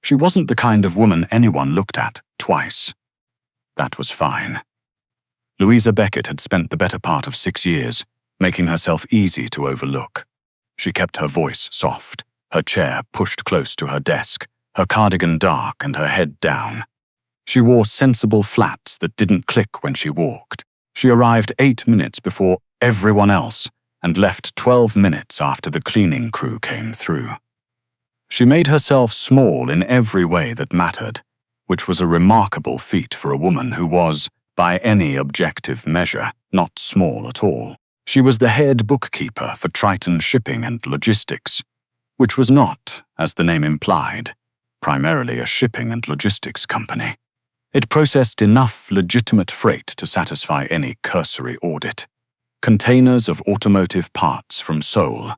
She wasn't the kind of woman anyone looked at twice. That was fine. Louisa Beckett had spent the better part of 6 years making herself easy to overlook. She kept her voice soft, her chair pushed close to her desk, her cardigan dark and her head down. She wore sensible flats that didn't click when she walked. She arrived 8 minutes before everyone else and left 12 minutes after the cleaning crew came through. She made herself small in every way that mattered, which was a remarkable feat for a woman who was, by any objective measure, not small at all. She was the head bookkeeper for Triton Shipping and Logistics, which was not, as the name implied, primarily a shipping and logistics company. It processed enough legitimate freight to satisfy any cursory audit. Containers of automotive parts from Seoul,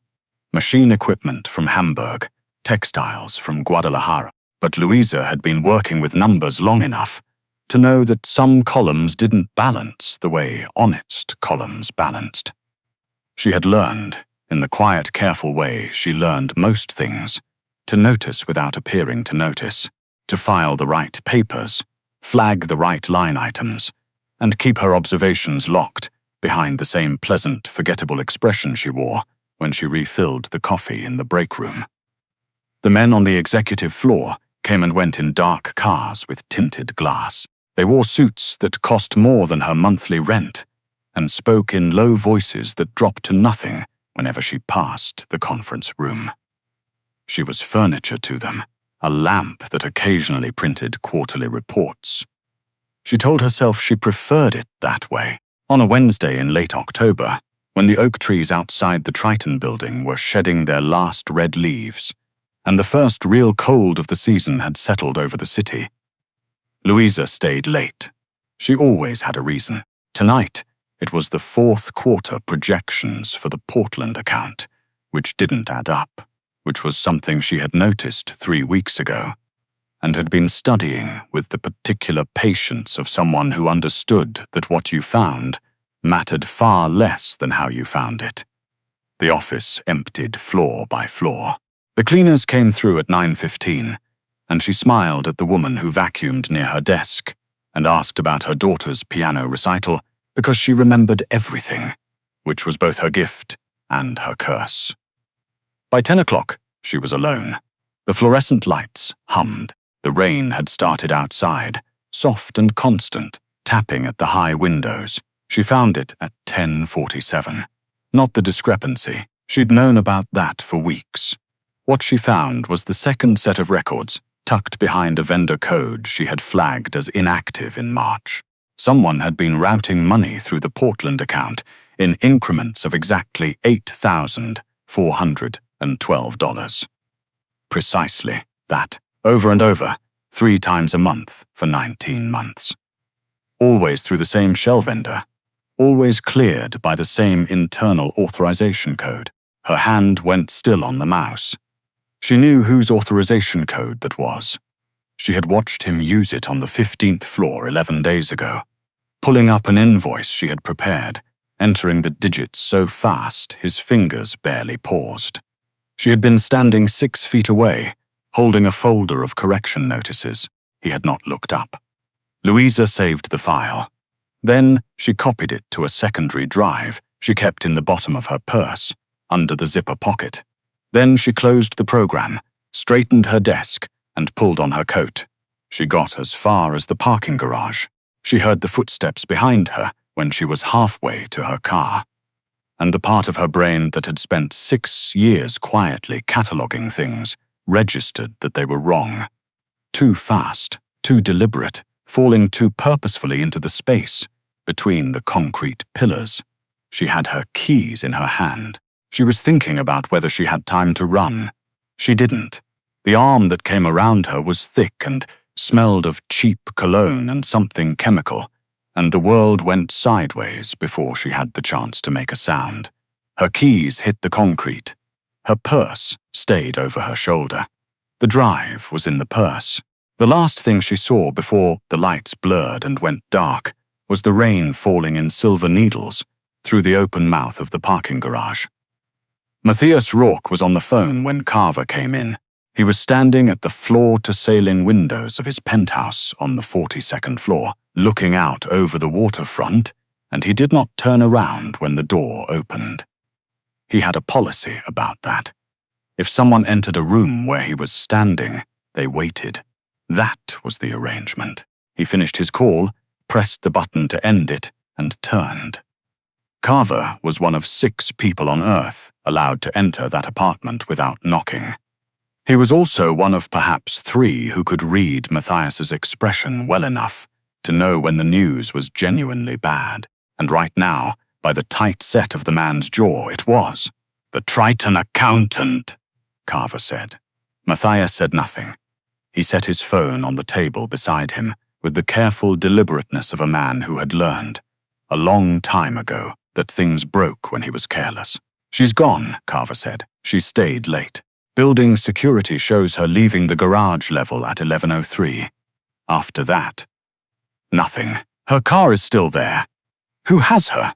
machine equipment from Hamburg, textiles from Guadalajara. But Louisa had been working with numbers long enough to know that some columns didn't balance the way honest columns balanced. She had learned, in the quiet, careful way she learned most things, to notice without appearing to notice, to file the right papers, flag the right line items, and keep her observations locked behind the same pleasant, forgettable expression she wore when she refilled the coffee in the break room. The men on the executive floor came and went in dark cars with tinted glass. They wore suits that cost more than her monthly rent and spoke in low voices that dropped to nothing whenever she passed the conference room. She was furniture to them, a lamp that occasionally printed quarterly reports. She told herself she preferred it that way. On a Wednesday in late October, when the oak trees outside the Triton building were shedding their last red leaves, and the first real cold of the season had settled over the city, Louisa stayed late. She always had a reason. Tonight, it was the fourth quarter projections for the Portland account, which didn't add up, which was something she had noticed 3 weeks ago, and had been studying with the particular patience of someone who understood that what you found mattered far less than how you found it. The office emptied floor by floor. The cleaners came through at 9:15, and she smiled at the woman who vacuumed near her desk and asked about her daughter's piano recital because she remembered everything, which was both her gift and her curse. By 10 o'clock, she was alone. The fluorescent lights hummed. The rain had started outside, soft and constant, tapping at the high windows. She found it at 10:47. Not the discrepancy. She'd known about that for weeks. What she found was the second set of records, tucked behind a vendor code she had flagged as inactive in March. Someone had been routing money through the Portland account in increments of exactly $8,412. Precisely that, over and over, 3 times a month for 19 months. Always through the same shell vendor, always cleared by the same internal authorization code. Her hand went still on the mouse. She knew whose authorization code that was. She had watched him use it on the 15th floor 11 days ago, pulling up an invoice she had prepared, entering the digits so fast his fingers barely paused. She had been standing 6 feet away, holding a folder of correction notices. He had not looked up. Louisa saved the file. Then she copied it to a secondary drive she kept in the bottom of her purse, under the zipper pocket. Then she closed the program, straightened her desk, and pulled on her coat. She got as far as the parking garage. She heard the footsteps behind her when she was halfway to her car. And the part of her brain that had spent 6 years quietly cataloging things registered that they were wrong. Too fast, too deliberate, falling too purposefully into the space between the concrete pillars. She had her keys in her hand. She was thinking about whether she had time to run. She didn't. The arm that came around her was thick and smelled of cheap cologne and something chemical, and the world went sideways before she had the chance to make a sound. Her keys hit the concrete. Her purse stayed over her shoulder. The drive was in the purse. The last thing she saw before the lights blurred and went dark was the rain falling in silver needles through the open mouth of the parking garage. Matthias Rourke was on the phone when Carver came in. He was standing at the floor-to-ceiling windows of his penthouse on the 42nd floor, looking out over the waterfront, and he did not turn around when the door opened. He had a policy about that. If someone entered a room where he was standing, they waited. That was the arrangement. He finished his call, pressed the button to end it, and turned. Carver was one of 6 people on Earth allowed to enter that apartment without knocking. He was also one of perhaps 3 who could read Matthias's expression well enough to know when the news was genuinely bad, and right now, by the tight set of the man's jaw, it was. "The Triton accountant," Carver said. Matthias said nothing. He set his phone on the table beside him with the careful deliberateness of a man who had learned, a long time ago, that things broke when he was careless. "She's gone," Carver said. "She stayed late. Building security shows her leaving the garage level at 11:03. After that, nothing. Her car is still there. Who has her?"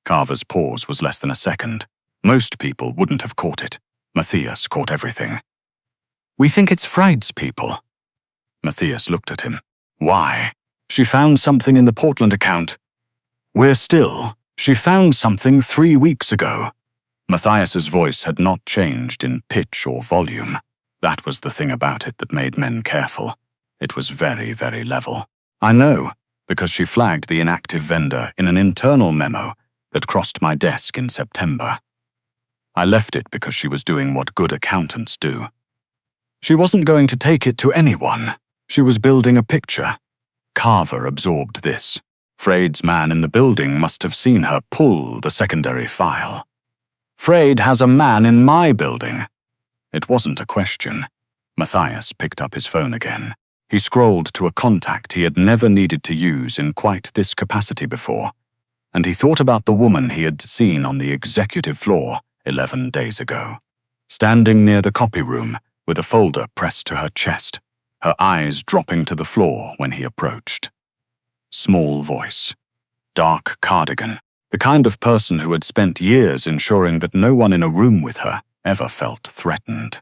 Carver's pause was less than a second. Most people wouldn't have caught it. Matthias caught everything. "We think it's Freud's people." Matthias looked at him. "Why?" "She found something in the Portland account." She found something 3 weeks ago." Matthias's voice had not changed in pitch or volume. That was the thing about it that made men careful. It was very, very level. "I know, because she flagged the inactive vendor in an internal memo that crossed my desk in September. I left it because she was doing what good accountants do. She wasn't going to take it to anyone. She was building a picture." Carver absorbed this. Freud's man in the building must have seen her pull the secondary file. "Freud has a man in my building." It wasn't a question. Matthias picked up his phone again. He scrolled to a contact he had never needed to use in quite this capacity before, and he thought about the woman he had seen on the executive floor 11 days ago, standing near the copy room with a folder pressed to her chest, her eyes dropping to the floor when he approached. Small voice, dark cardigan, the kind of person who had spent years ensuring that no one in a room with her ever felt threatened.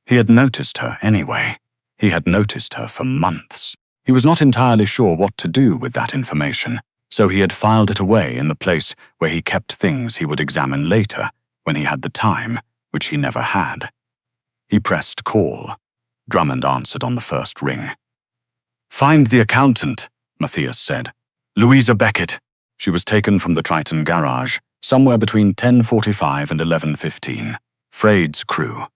He had noticed her anyway. He had noticed her for months. He was not entirely sure what to do with that information, so he had filed it away in the place where he kept things he would examine later when he had the time, which he never had. He pressed call. Drummond answered on the first ring. "Find the accountant," Matthias said. "Louisa Beckett." She was taken from the Triton garage, somewhere between 10:45 and 11:15. Freud's crew.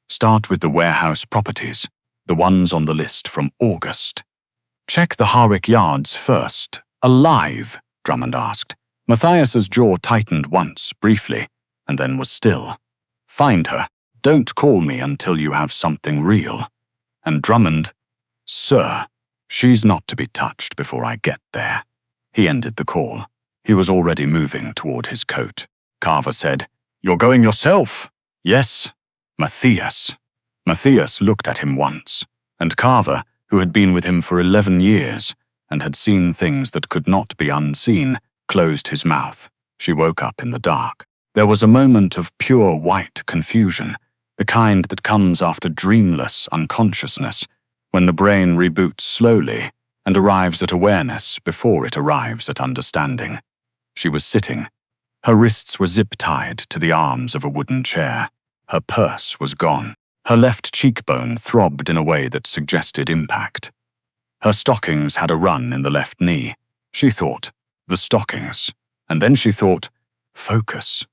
Start with the warehouse properties, the ones on the list from August. "Check the Harwick yards first." "Alive?" Drummond asked. Matthias's jaw tightened once, briefly, and then was still. "Find her. Don't call me until you have something real." And Drummond, "Sir, she's not to be touched before I get there." He ended the call. He was already moving toward his coat. Carver said, "You're going yourself?" "Yes." "Matthias." Matthias looked at him once, and Carver, who had been with him for 11 years and had seen things that could not be unseen, closed his mouth. She woke up in the dark. There was a moment of pure white confusion, the kind that comes after dreamless unconsciousness, when the brain reboots slowly and arrives at awareness before it arrives at understanding. She was sitting. Her wrists were zip-tied to the arms of a wooden chair. Her purse was gone. Her left cheekbone throbbed in a way that suggested impact. Her stockings had a run in the left knee. She thought, the stockings. And then she thought, focus.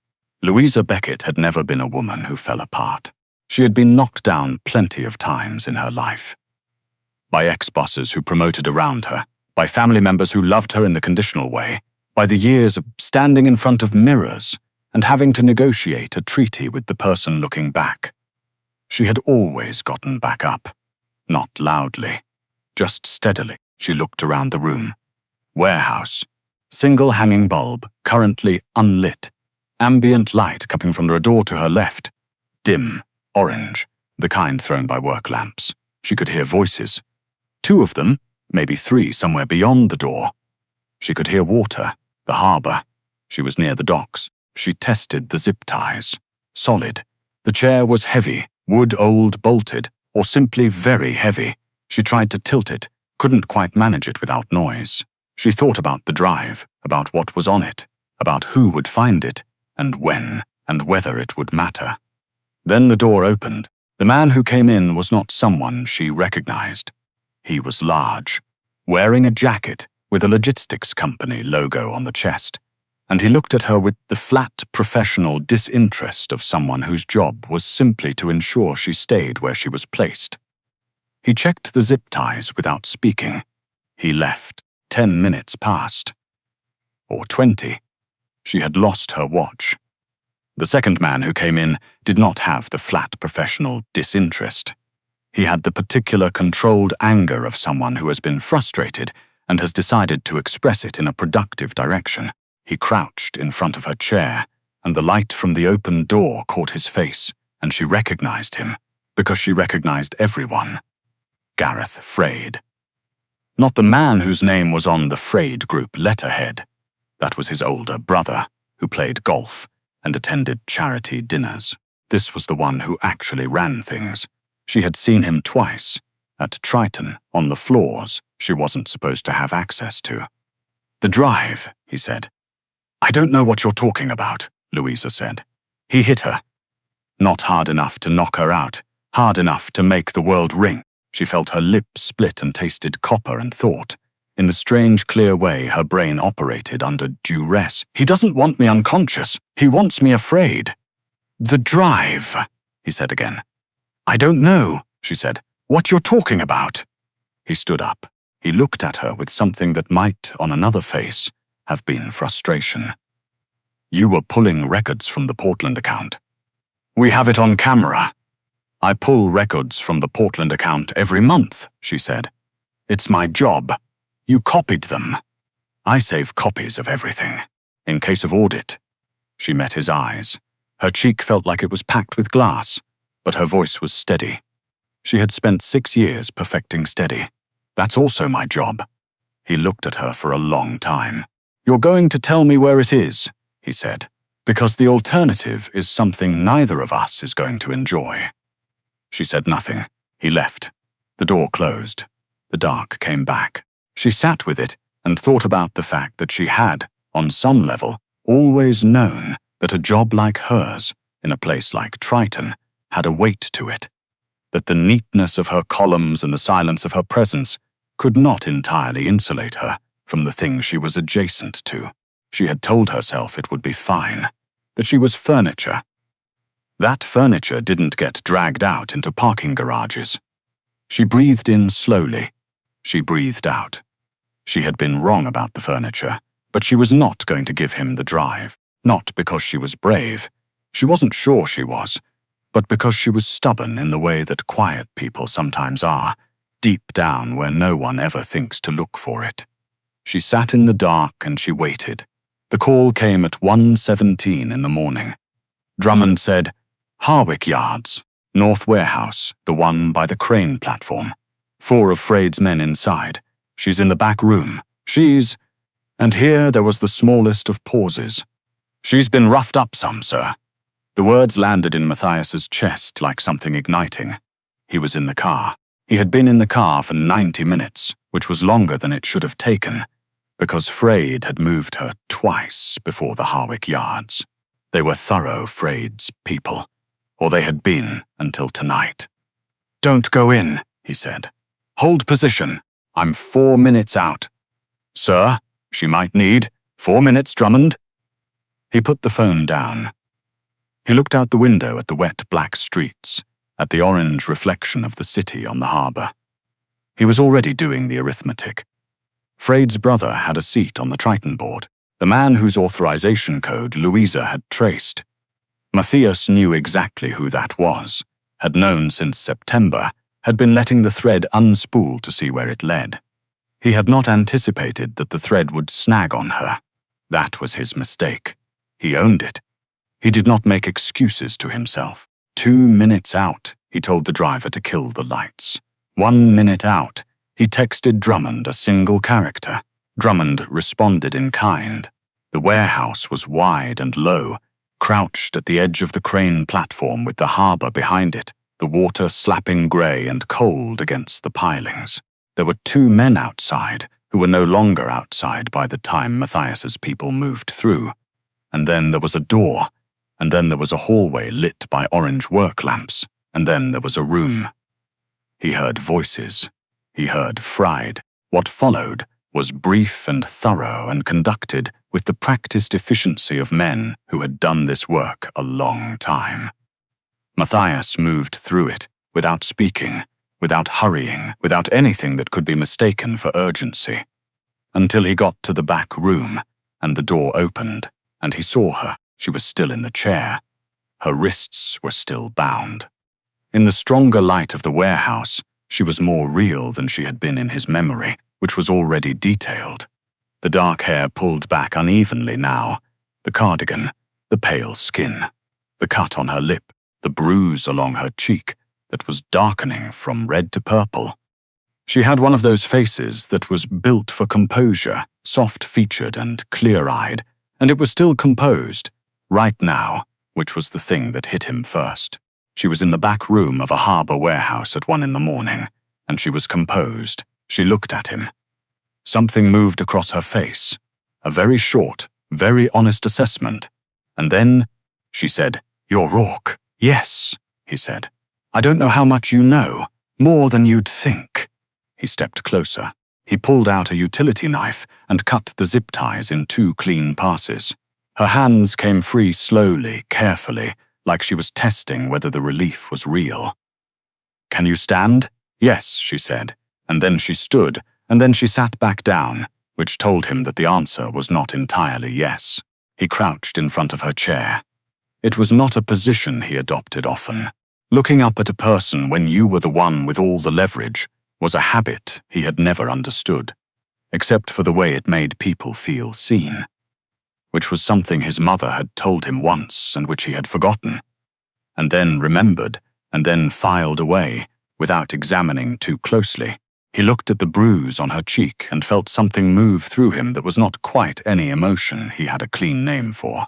Louisa Beckett had never been a woman who fell apart. She had been knocked down plenty of times in her life. By ex-bosses who promoted around her, by family members who loved her in the conditional way, by the years of standing in front of mirrors and having to negotiate a treaty with the person looking back. She had always gotten back up. Not loudly, just steadily. She looked around the room. Warehouse. Single hanging bulb, currently unlit. Ambient light coming from the door to her left. Dim, orange, the kind thrown by work lamps. She could hear voices. 2 of them, maybe 3 somewhere beyond the door. She could hear water, the harbor. She was near the docks. She tested the zip ties. Solid. The chair was heavy, Wood old bolted, or simply very heavy. She tried to tilt it, couldn't quite manage it without noise. She thought about the drive, about what was on it, about who would find it, and when, and whether it would matter. Then the door opened. The man who came in was not someone she recognized. He was large, wearing a jacket with a logistics company logo on the chest, and he looked at her with the flat professional disinterest of someone whose job was simply to ensure she stayed where she was placed. He checked the zip ties without speaking. He left. 10 minutes passed. Or 20. She had lost her watch. The second man who came in did not have the flat professional disinterest. He had the particular controlled anger of someone who has been frustrated and has decided to express it in a productive direction. He crouched in front of her chair, and the light from the open door caught his face, and she recognized him, because she recognized everyone. Gareth Frade. Not the man whose name was on the Frade Group letterhead. That was his older brother, who played golf and attended charity dinners. This was the one who actually ran things. She had seen him twice, at Triton, on the floors she wasn't supposed to have access to. "The drive," he said. "I don't know what you're talking about," Louisa said. He hit her. Not hard enough to knock her out, hard enough to make the world ring. She felt her lips split and tasted copper and thought. In the strange, clear way her brain operated under duress. "He doesn't want me unconscious. He wants me afraid." "The drive," he said again. "I don't know," she said, "what you're talking about." He stood up. He looked at her with something that might, on another face, have been frustration. "You were pulling records from the Portland account." "We have it on camera." "I pull records from the Portland account every month," she said. "It's my job. You copied them." "I save copies of everything, in case of audit." She met his eyes. Her cheek felt like it was packed with glass, but her voice was steady. She had spent 6 years perfecting steady. "That's also my job." He looked at her for a long time. "You're going to tell me where it is," he said, "because the alternative is something neither of us is going to enjoy." She said nothing. He left. The door closed. The dark came back. She sat with it and thought about the fact that she had, on some level, always known that a job like hers, in a place like Triton, had a weight to it, that the neatness of her columns and the silence of her presence could not entirely insulate her from the things she was adjacent to. She had told herself it would be fine, that she was furniture. That furniture didn't get dragged out into parking garages. She breathed in slowly. She breathed out. She had been wrong about the furniture, but she was not going to give him the drive, not because she was brave. She wasn't sure she was, but because she was stubborn in the way that quiet people sometimes are, deep down where no one ever thinks to look for it. She sat in the dark and she waited. The call came at 1:17 in the morning. Drummond said, "Harwick Yards, North Warehouse, the one by the crane platform. 4 of Frade's men inside. She's in the back room. She's—" And here there was the smallest of pauses. "She's been roughed up some, sir." The words landed in Matthias's chest like something igniting. He was in the car. He had been in the car for 90 minutes, which was longer than it should have taken, because Frade had moved her twice before the Harwick Yards. They were thorough Frade's people, or they had been until tonight. "Don't go in," he said. "Hold position. I'm 4 minutes out." "Sir, she might need 4 minutes, Drummond." He put the phone down. He looked out the window at the wet black streets, at the orange reflection of the city on the harbour. He was already doing the arithmetic. Frade's brother had a seat on the Triton board, the man whose authorization code Louisa had traced. Matthias knew exactly who that was, had known since September, had been letting the thread unspool to see where it led. He had not anticipated that the thread would snag on her. That was his mistake. He owned it. He did not make excuses to himself. 2 minutes out, he told the driver to kill the lights. 1 minute out, he texted Drummond a single character. Drummond responded in kind. The warehouse was wide and low, crouched at the edge of the crane platform with the harbour behind it. the water slapping grey and cold against the pilings. There were 2 men outside, who were no longer outside by the time Matthias's people moved through. And then there was a door, and then there was a hallway lit by orange work lamps, and then there was a room. He heard voices. He heard fried. What followed was brief and thorough and conducted with the practiced efficiency of men who had done this work a long time. Matthias moved through it, without speaking, without hurrying, without anything that could be mistaken for urgency, until he got to the back room, and the door opened, and he saw her. She was still in the chair. Her wrists were still bound. In the stronger light of the warehouse, she was more real than she had been in his memory, which was already detailed. The dark hair pulled back unevenly now, the cardigan, the pale skin, the cut on her lip, the bruise along her cheek that was darkening from red to purple. She had one of those faces that was built for composure, soft-featured and clear-eyed, and it was still composed, right now, which was the thing that hit him first. She was in the back room of a harbour warehouse at 1 a.m, and she was composed. She looked at him. Something moved across her face, a very short, very honest assessment, and then she said, "You're Rourke." "Yes," he said. "I don't know how much you know, more than you'd think." He stepped closer. He pulled out a utility knife and cut the zip ties in 2 clean passes. Her hands came free slowly, carefully, like she was testing whether the relief was real. "Can you stand?" "Yes," she said, and then she stood, and then she sat back down, which told him that the answer was not entirely yes. He crouched in front of her chair. It was not a position he adopted often. Looking up at a person when you were the one with all the leverage was a habit he had never understood, except for the way it made people feel seen, which was something his mother had told him once and which he had forgotten, and then remembered, and then filed away without examining too closely. He looked at the bruise on her cheek and felt something move through him that was not quite any emotion he had a clean name for.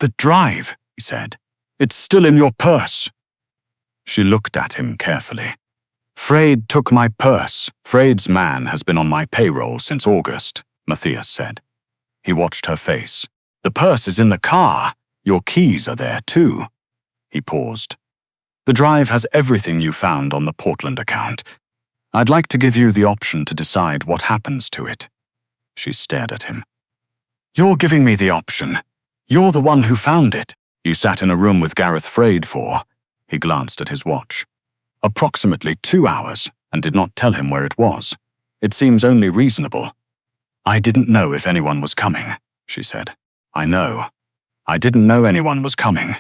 "The drive," he said. "It's still in your purse." She looked at him carefully. "Freyd took my purse. Freyd's man has been on my payroll since August," Matthias said. He watched her face. "The purse is in the car. Your keys are there too." He paused. "The drive has everything you found on the Portland account. I'd like to give you the option to decide what happens to it." She stared at him. "You're giving me the option. You're the one who found it. You sat in a room with Gareth Freyd for," he glanced at his watch, "approximately 2 hours, and did not tell him where it was. It seems only reasonable." "I didn't know if anyone was coming," she said. "I know. I didn't know anyone was coming,"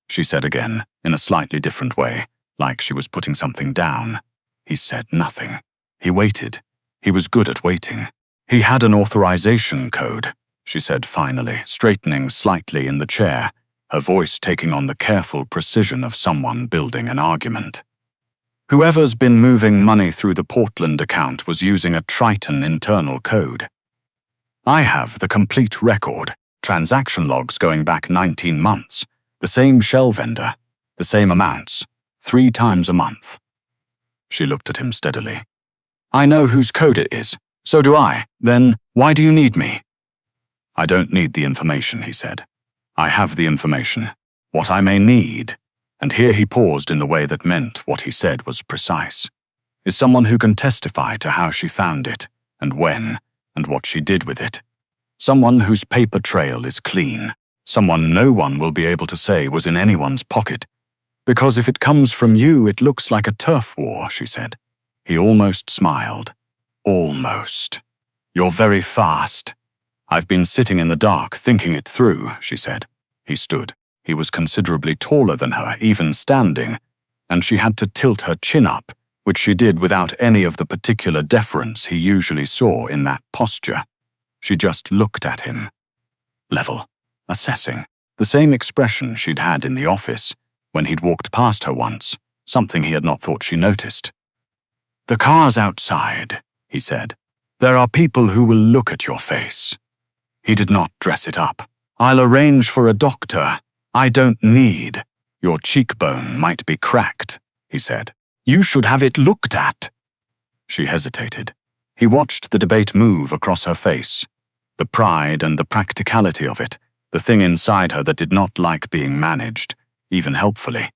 she said again, in a slightly different way, like she was putting something down. He said nothing. He waited. He was good at waiting. "He had an authorization code," she said finally, straightening slightly in the chair, her voice taking on the careful precision of someone building an argument. "Whoever's been moving money through the Portland account was using a Triton internal code. I have the complete record, transaction logs going back 19 months, the same shell vendor, the same amounts, 3 times a month." She looked at him steadily. "I know whose code it is. So do I. Then, why do you need me?" "I don't need the information," he said. "I have the information. What I may need," and here he paused in the way that meant what he said was precise, "is someone who can testify to how she found it, and when, and what she did with it. Someone whose paper trail is clean. Someone no one will be able to say was in anyone's pocket. Because if it comes from you, it looks like a turf war," she said. He almost smiled. "Almost. You're very fast." "I've been sitting in the dark thinking it through," she said. He stood. He was considerably taller than her, even standing, and she had to tilt her chin up, which she did without any of the particular deference he usually saw in that posture. She just looked at him. Level. Assessing. The same expression she'd had in the office, when he'd walked past her once, something he had not thought she noticed. "The car's outside," he said. "There are people who will look at your face." He did not dress it up. "I'll arrange for a doctor. I don't need." Your cheekbone might be cracked, he said. You should have it looked at. She hesitated. He watched the debate move across her face. The pride and the practicality of it, the thing inside her that did not like being managed, even helpfully.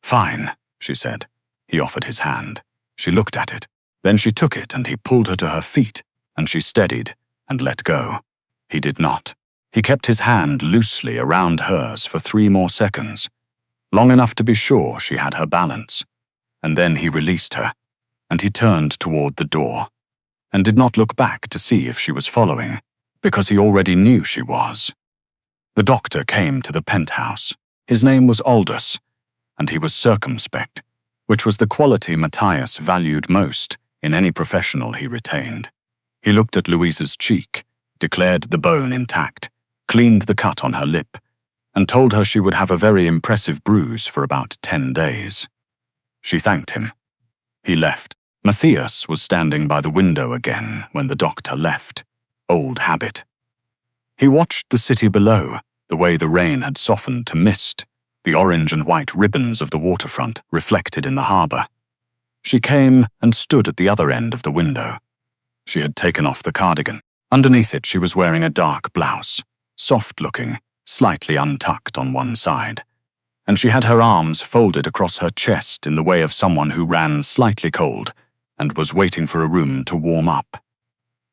Fine, she said. He offered his hand. She looked at it. Then she took it and he pulled her to her feet, and she steadied and let go. He did not. He kept his hand loosely around hers for 3 more seconds, long enough to be sure she had her balance. And then he released her, and he turned toward the door, and did not look back to see if she was following, because he already knew she was. The doctor came to the penthouse. His name was Aldous, and he was circumspect, which was the quality Matthias valued most in any professional he retained. He looked at Louisa's cheek, declared the bone intact, cleaned the cut on her lip, and told her she would have a very impressive bruise for about 10 days. She thanked him. He left. Matthias was standing by the window again when the doctor left. Old habit. He watched the city below, the way the rain had softened to mist, the orange and white ribbons of the waterfront reflected in the harbor. She came and stood at the other end of the window. She had taken off the cardigan. Underneath it she was wearing a dark blouse, soft-looking, slightly untucked on one side, and she had her arms folded across her chest in the way of someone who ran slightly cold and was waiting for a room to warm up.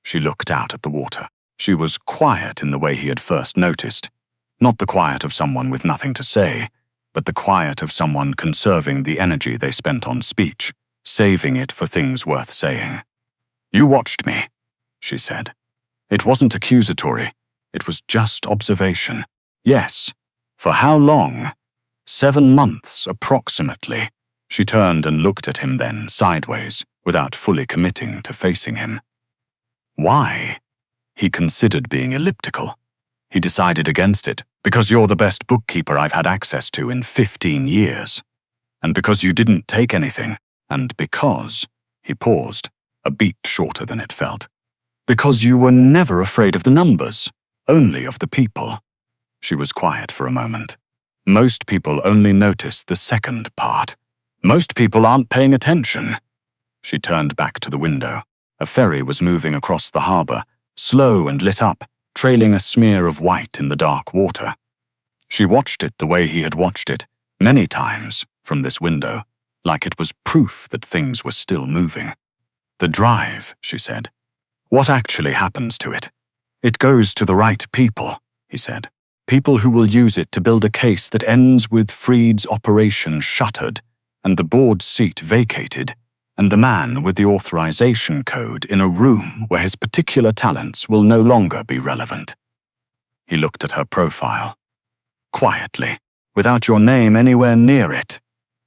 She looked out at the water. She was quiet in the way he had first noticed, not the quiet of someone with nothing to say, but the quiet of someone conserving the energy they spent on speech, saving it for things worth saying. You watched me, she said. It wasn't accusatory. It was just observation. Yes. For how long? 7 months, approximately. She turned and looked at him then, sideways, without fully committing to facing him. Why? He considered being elliptical. He decided against it, because you're the best bookkeeper I've had access to in 15 years. And because you didn't take anything. And because, he paused, a beat shorter than it felt. Because you were never afraid of the numbers, only of the people. She was quiet for a moment. Most people only notice the second part. Most people aren't paying attention. She turned back to the window. A ferry was moving across the harbor, slow and lit up, trailing a smear of white in the dark water. She watched it the way he had watched it, many times, from this window, like it was proof that things were still moving. The drive, she said. What actually happens to it? It goes to the right people, he said. People who will use it to build a case that ends with Freed's operation shuttered and the board's seat vacated, and the man with the authorization code in a room where his particular talents will no longer be relevant. He looked at her profile. Quietly, without your name anywhere near it.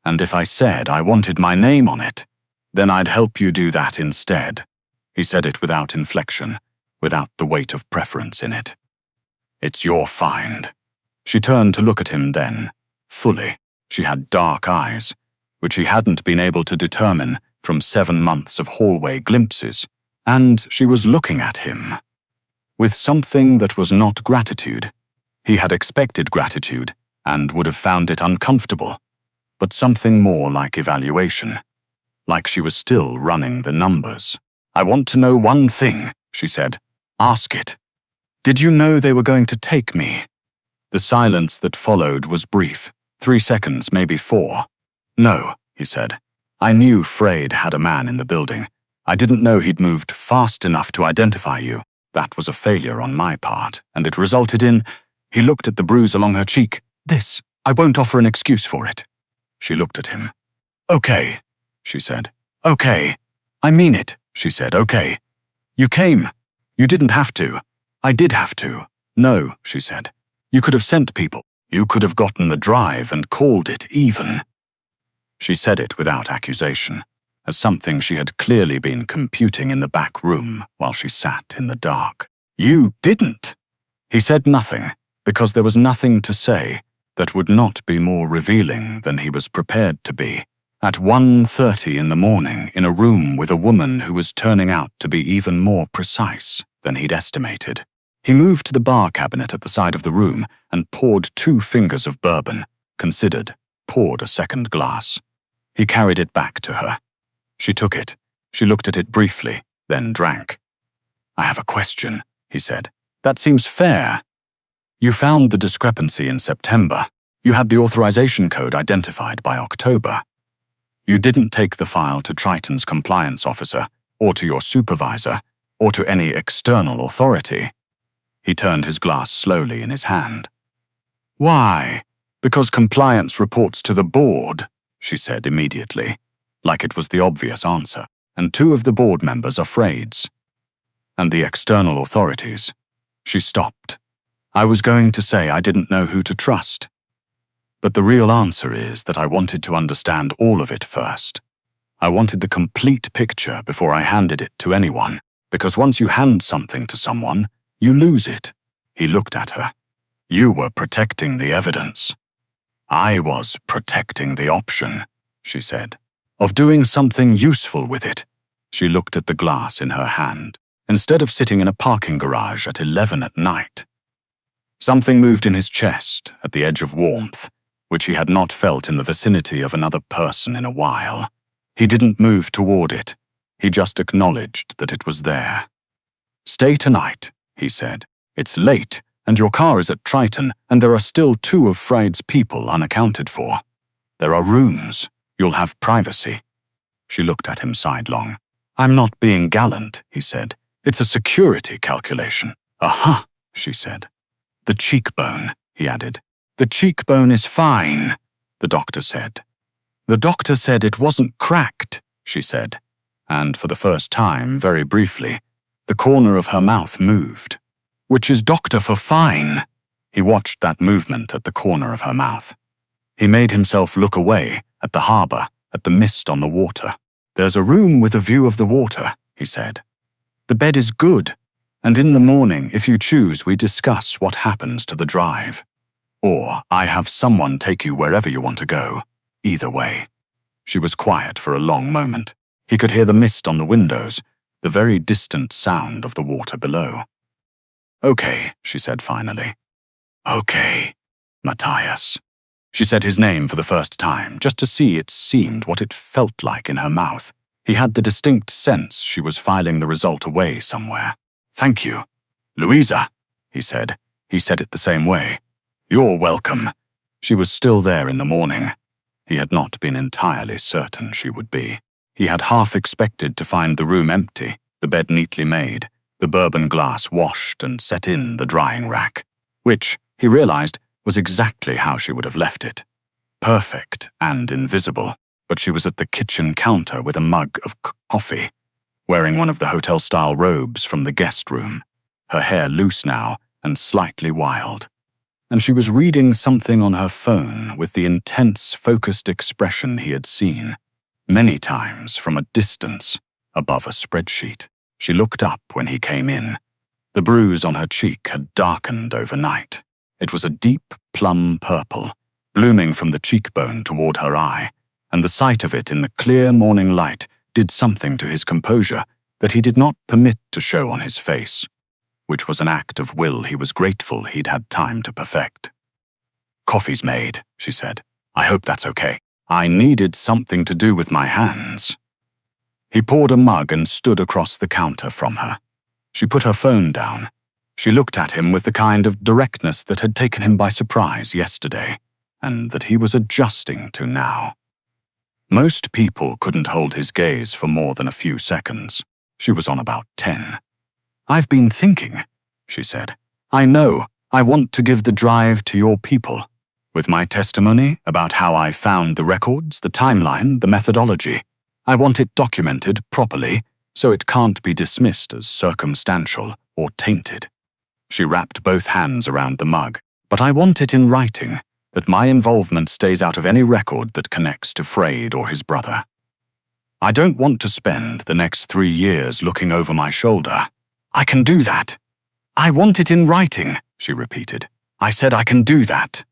And if I said I wanted my name on it, then I'd help you do that instead. He said it without inflection, without the weight of preference in it. It's your find. She turned to look at him then, fully. She had dark eyes, which he hadn't been able to determine from 7 months of hallway glimpses, and she was looking at him with something that was not gratitude. He had expected gratitude and would have found it uncomfortable, but something more like evaluation, like she was still running the numbers. I want to know one thing, she said. Ask it. Did you know they were going to take me? The silence that followed was brief, 3 seconds, maybe 4. No, he said. I knew Freyd had a man in the building. I didn't know he'd moved fast enough to identify you. That was a failure on my part, and it resulted in... He looked at the bruise along her cheek. This. I won't offer an excuse for it. She looked at him. Okay, she said. Okay. I mean it, she said. Okay. You came. You didn't have to. I did have to. No, she said. You could have sent people. You could have gotten the drive and called it even. She said it without accusation, as something she had clearly been computing in the back room while she sat in the dark. You didn't. He said nothing, because there was nothing to say that would not be more revealing than he was prepared to be. At 1:30 in the morning, in a room with a woman who was turning out to be even more precise than he'd estimated. He moved to the bar cabinet at the side of the room and poured 2 fingers of bourbon, considered, poured a second glass. He carried it back to her. She took it. She looked at it briefly, then drank. "I have a question," he said. "That seems fair. You found the discrepancy in September. You had the authorization code identified by October. You didn't take the file to Triton's compliance officer, or to your supervisor, or to any external authority." He turned his glass slowly in his hand. "Why? Because compliance reports to the board," she said immediately, like it was the obvious answer, "and 2 of the board members are Frades. And the external authorities." She stopped. "I was going to say I didn't know who to trust. But the real answer is that I wanted to understand all of it first. I wanted the complete picture before I handed it to anyone, because once you hand something to someone, you lose it." He looked at her. "You were protecting the evidence. I was protecting the option," she said, "of doing something useful with it." She looked at the glass in her hand, instead of sitting in a parking garage at 11 at night. Something moved in his chest at the edge of warmth, which he had not felt in the vicinity of another person in a while. He didn't move toward it. He just acknowledged that it was there. "Stay tonight," he said. "It's late, and your car is at Triton, and there are still 2 of Fried's people unaccounted for. There are rooms. You'll have privacy." She looked at him sidelong. "I'm not being gallant," he said. "It's a security calculation." "Aha," she said. "The cheekbone," he added. "The cheekbone is fine," the doctor said. "The doctor said it wasn't cracked," she said, and for the first time, very briefly, the corner of her mouth moved. "Which is doctor for fine." He watched that movement at the corner of her mouth. He made himself look away, at the harbor, at the mist on the water. "There's a room with a view of the water," he said. "The bed is good, and in the morning, if you choose, we discuss what happens to the drive. Or I have someone take you wherever you want to go. Either way." She was quiet for a long moment. He could hear the mist on the windows, the very distant sound of the water below. "Okay," she said finally. "Okay, Matthias." She said his name for the first time, just to see it seemed what it felt like in her mouth. He had the distinct sense she was filing the result away somewhere. "Thank you. Louisa," he said. He said it the same way. "You're welcome." She was still there in the morning. He had not been entirely certain she would be. He had half expected to find the room empty, the bed neatly made, the bourbon glass washed and set in the drying rack, which, he realized, was exactly how she would have left it. Perfect and invisible, but she was at the kitchen counter with a mug of coffee, wearing one of the hotel-style robes from the guest room, her hair loose now and slightly wild. And she was reading something on her phone with the intense, focused expression he had seen, many times from a distance, above a spreadsheet. She looked up when he came in. The bruise on her cheek had darkened overnight. It was a deep plum purple, blooming from the cheekbone toward her eye, and the sight of it in the clear morning light did something to his composure that he did not permit to show on his face, which was an act of will he was grateful he'd had time to perfect. "Coffee's made," she said. "I hope that's okay. I needed something to do with my hands." He poured a mug and stood across the counter from her. She put her phone down. She looked at him with the kind of directness that had taken him by surprise yesterday, and that he was adjusting to now. Most people couldn't hold his gaze for more than a few seconds. She was on about 10. "I've been thinking," she said. "I know, I want to give the drive to your people. With my testimony about how I found the records, the timeline, the methodology. I want it documented properly, so it can't be dismissed as circumstantial or tainted." She wrapped both hands around the mug. "But I want it in writing, that my involvement stays out of any record that connects to Fried or his brother. I don't want to spend the next 3 years looking over my shoulder." "I can do that." "I want it in writing," she repeated. "I said I can do that."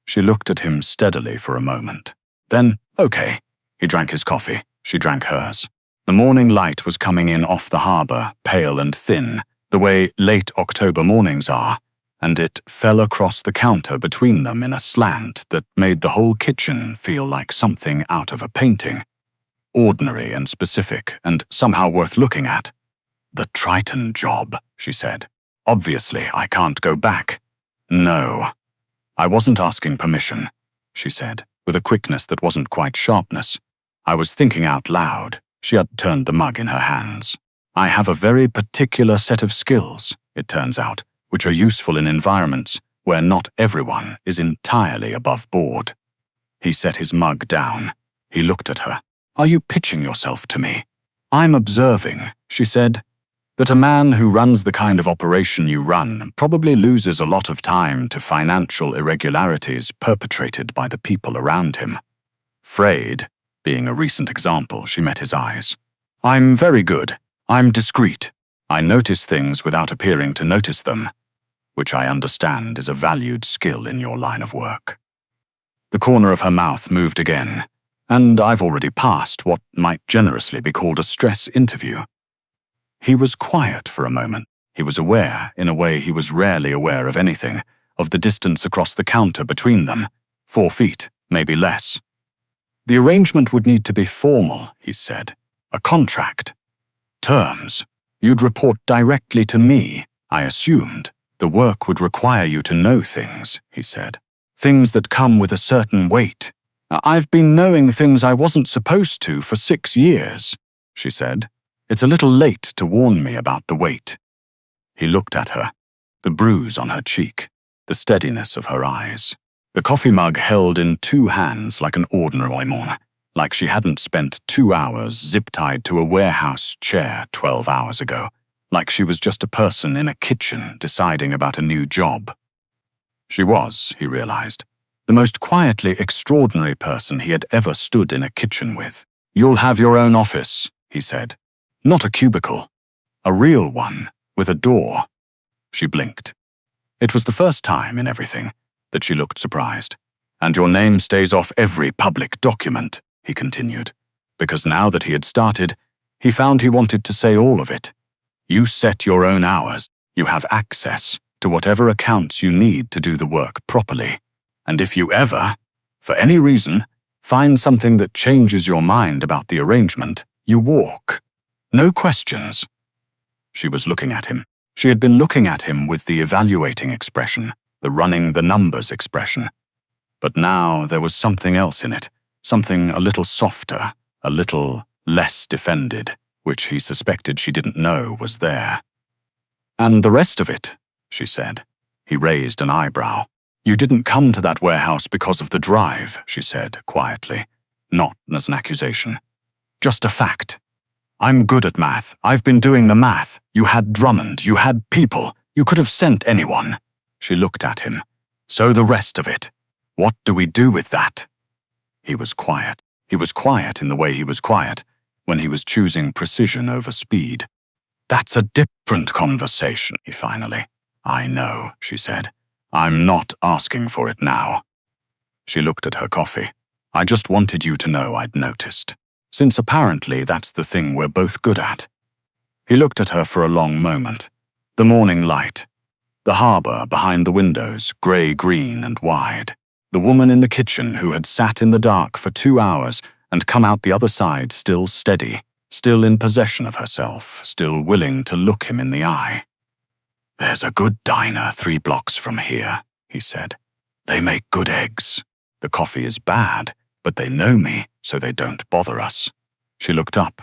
She looked at him steadily for a moment. Then, okay. He drank his coffee. She drank hers. The morning light was coming in off the harbor, pale and thin, the way late October mornings are, and it fell across the counter between them in a slant that made the whole kitchen feel like something out of a painting. Ordinary and specific, and somehow worth looking at. "The Triton job," she said. "Obviously, I can't go back." "No. I wasn't asking permission," she said, with a quickness that wasn't quite sharpness. "I was thinking out loud." She had turned the mug in her hands. "I have a very particular set of skills, it turns out, which are useful in environments where not everyone is entirely above board." He set his mug down. He looked at her. "Are you pitching yourself to me?" "I'm observing," she said, "that a man who runs the kind of operation you run probably loses a lot of time to financial irregularities perpetrated by the people around him." Frayed, being a recent example, she met his eyes. "I'm very good. I'm discreet. I notice things without appearing to notice them, which I understand is a valued skill in your line of work." The corner of her mouth moved again, and I've already passed what might generously be called a stress interview. He was quiet for a moment. He was aware, in a way he was rarely aware of anything, of the distance across the counter between them. 4 feet, maybe less. "The arrangement would need to be formal," he said. "A contract. Terms. You'd report directly to me, I assumed. The work would require you to know things," he said. "Things that come with a certain weight." "I've been knowing things I wasn't supposed to for 6 years," she said. "It's a little late to warn me about the weight." He looked at her, the bruise on her cheek, the steadiness of her eyes. The coffee mug held in 2 hands like an ordinary one, like she hadn't spent 2 hours zip-tied to a warehouse chair 12 hours ago, like she was just a person in a kitchen deciding about a new job. She was, he realized, the most quietly extraordinary person he had ever stood in a kitchen with. "You'll have your own office," he said. "Not a cubicle. A real one, with a door." She blinked. It was the first time in everything that she looked surprised. "And your name stays off every public document," he continued, because now that he had started, he found he wanted to say all of it. "You set your own hours. You have access to whatever accounts you need to do the work properly. And if you ever, for any reason, find something that changes your mind about the arrangement, you walk. No questions." She was looking at him. She had been looking at him with the evaluating expression, the running the numbers expression. But now there was something else in it, something a little softer, a little less defended, which he suspected she didn't know was there. "And the rest of it," she said. He raised an eyebrow. "You didn't come to that warehouse because of the drive," she said quietly, not as an accusation. "Just a fact. I'm good at math. I've been doing the math. You had Drummond. You had people. You could have sent anyone." She looked at him. "So the rest of it. What do we do with that?" He was quiet. He was quiet in the way he was quiet, when he was choosing precision over speed. "That's a different conversation," he finally. "I know," she said. "I'm not asking for it now." She looked at her coffee. "I just wanted you to know I'd noticed, since apparently that's the thing we're both good at." He looked at her for a long moment. The morning light. The harbor behind the windows, grey-green and wide. The woman in the kitchen who had sat in the dark for 2 hours and come out the other side still steady, still in possession of herself, still willing to look him in the eye. "There's a good diner 3 blocks from here," he said. "They make good eggs. The coffee is bad, but they know me, so they don't bother us." She looked up.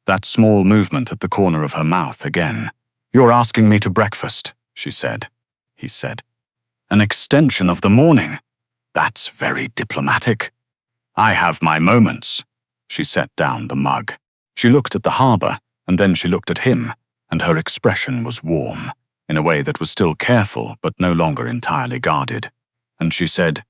That small movement at the corner of her mouth again. "You're asking me to breakfast," she said. He said. "An extension of the morning. That's very diplomatic." "I have my moments." She set down the mug. She looked at the harbor, and then she looked at him, and her expression was warm, in a way that was still careful but no longer entirely guarded. And she said,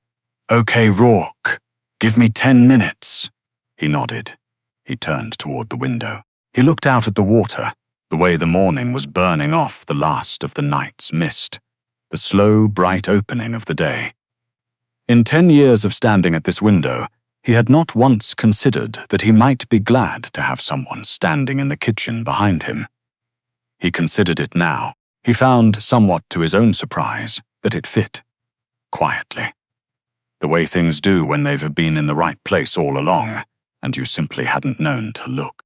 "Okay, Rourke, give me 10 minutes." He nodded. He turned toward the window. He looked out at the water, the way the morning was burning off the last of the night's mist, the slow, bright opening of the day. In 10 years of standing at this window, he had not once considered that he might be glad to have someone standing in the kitchen behind him. He considered it now, He found, somewhat to his own surprise, that it fit. Quietly. The way things do when they've been in the right place all along, and you simply hadn't known to look.